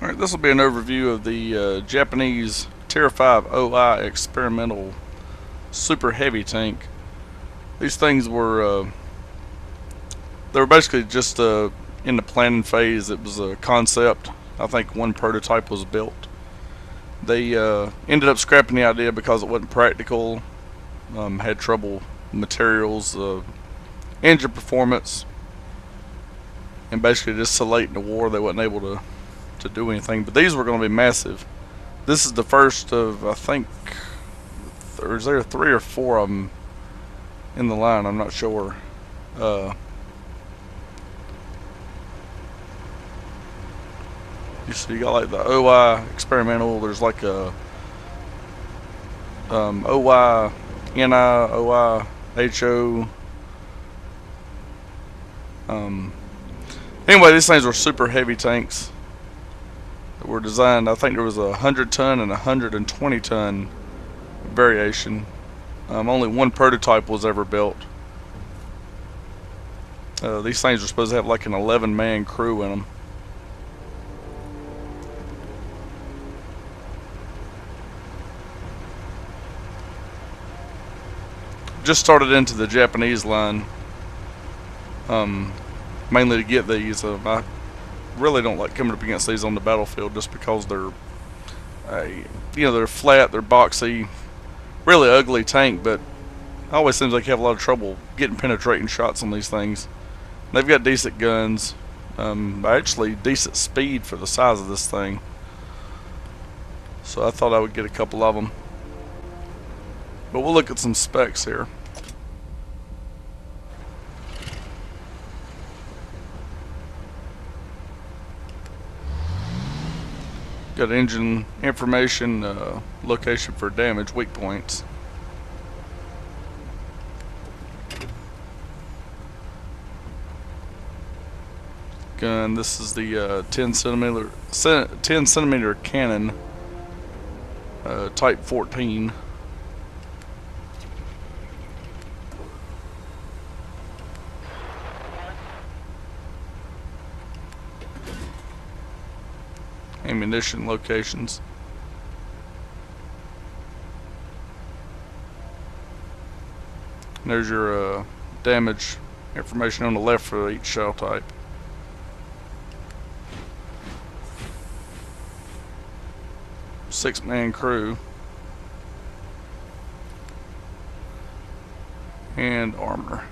Alright, this will be an overview of the Japanese Tier 5 OI experimental super heavy tank. These things were they were basically just in the planning phase. It was a concept. I think one prototype was built. They ended up scrapping the idea because it wasn't practical, had trouble materials, engine performance, and basically just so late in the war they wasn't able to do anything. But these were going to be massive. This is the first of, I think, or is there 3 or 4 of them in the line? I'm not sure. You got like the OI experimental. There's like a OI NI, OI HO. Anyway, these things were super heavy tanks that were designed. I think there was a 100-ton and a 120-ton variation. Only one prototype was ever built. These things were supposed to have like an 11-man crew in them. Just started into the Japanese line, mainly to get these. I really don't like coming up against these on the battlefield just because they're, they're flat, they're boxy, really ugly tank, but it always seems like you have a lot of trouble getting penetrating shots on these things. They've got decent guns, actually decent speed for the size of this thing. So I thought I would get a couple of them. But we'll look at some specs here. Got engine information, location for damage, weak points. Gun. This is the 10 centimeter cannon, Type 14. Ammunition locations. And there's your damage information on the left for each shell type. Six-man crew. And armor.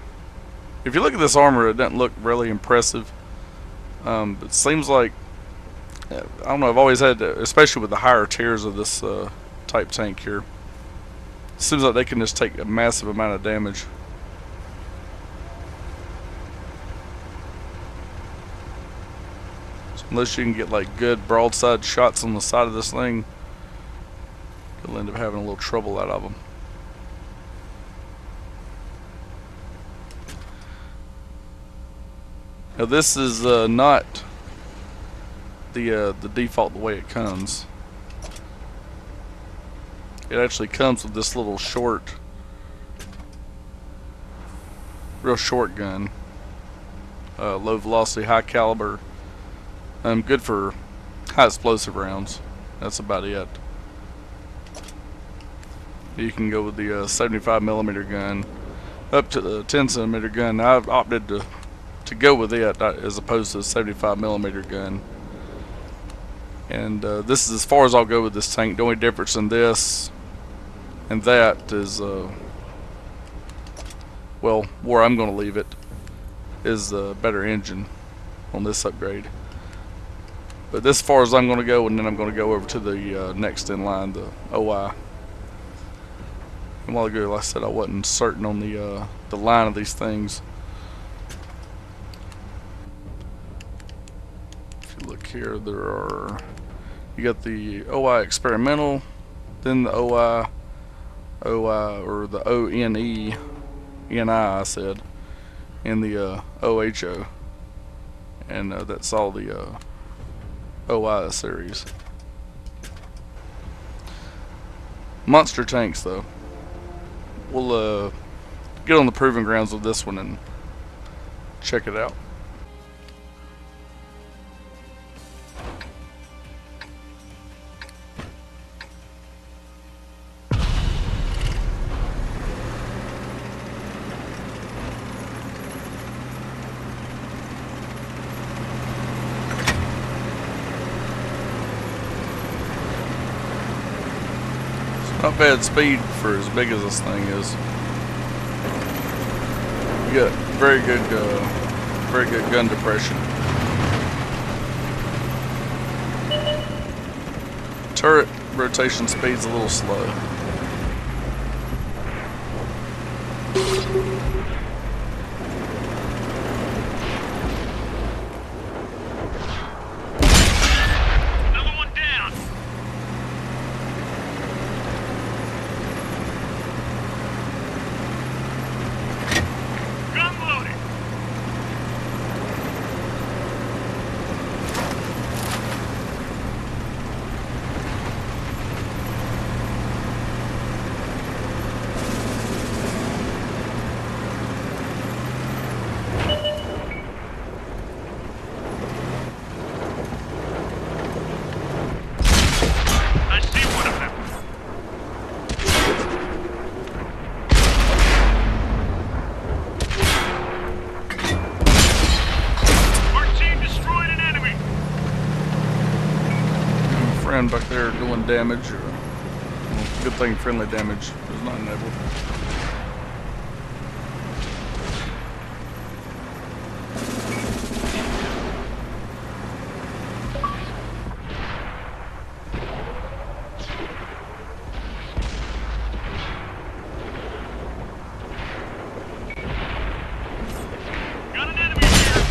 If you look at this armor, it doesn't look really impressive. But it seems like, I don't know, I've always had, especially with the higher tiers of this type tank here, it seems like they can just take a massive amount of damage. So unless you can get like good broadside shots on the side of this thing, you'll end up having a little trouble out of them. Now this is not the default the way it comes. It actually comes with this little short, real short gun, low velocity, high caliber, good for high explosive rounds. That's about it. You can go with the 75 millimeter gun up to the 10 centimeter gun. I've opted to go with it as opposed to the 75 millimeter gun. And this is as far as I'll go with this tank. The only difference in this and that is, well, where I'm going to leave it is the better engine on this upgrade. But this as far as I'm going to go, and then I'm going to go over to the next in line, the OI. And while ago, like I said, I wasn't certain on the line of these things. If you look here, there are, you got the OI experimental, then the OI, or the ONE, NI I said, and the OHO. And that's all the OI series. Monster tanks though. We'll get on the proving grounds with this one and check it out. Not bad speed for as big as this thing is. You got very good gun depression. Turret rotation speed's a little slow. Another one down. Gun loaded. I see one of them. Our team destroyed an enemy. Friend back there doing damage. Well, good thing friendly damage is not enabled. Got an enemy here.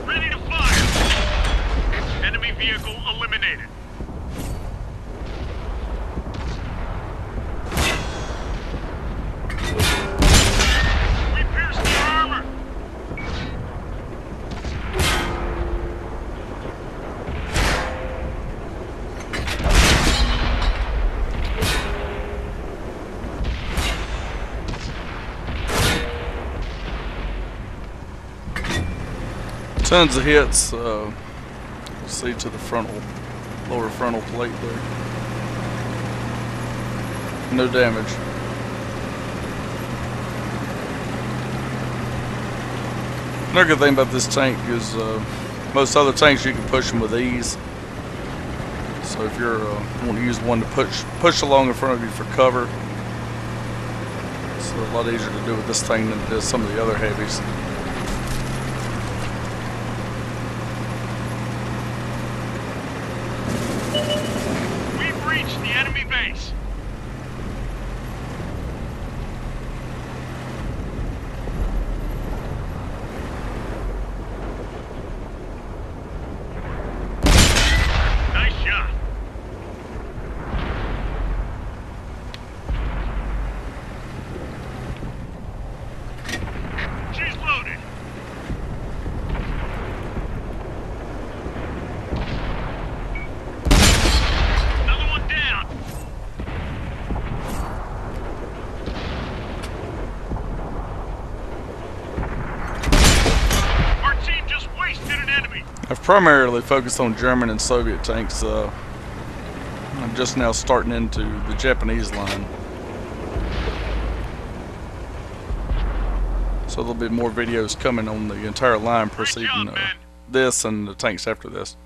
Ready to fire. Enemy vehicle eliminated. We pierced their armor. Tons of hits. See to the lower frontal plate there. No damage. Another good thing about this tank is most other tanks you can push them with ease. So if you're want to use one to push along in front of you for cover, it's a lot easier to do with this thing than it is some of the other heavies. We've reached the enemy base. Nice shot. She's loaded. Another one down. Our team just wasted an enemy. I've primarily focused on German and Soviet tanks. I'm just now starting into the Japanese line. So there'll be more videos coming on the entire line Great preceding job, man. this and the tanks after this.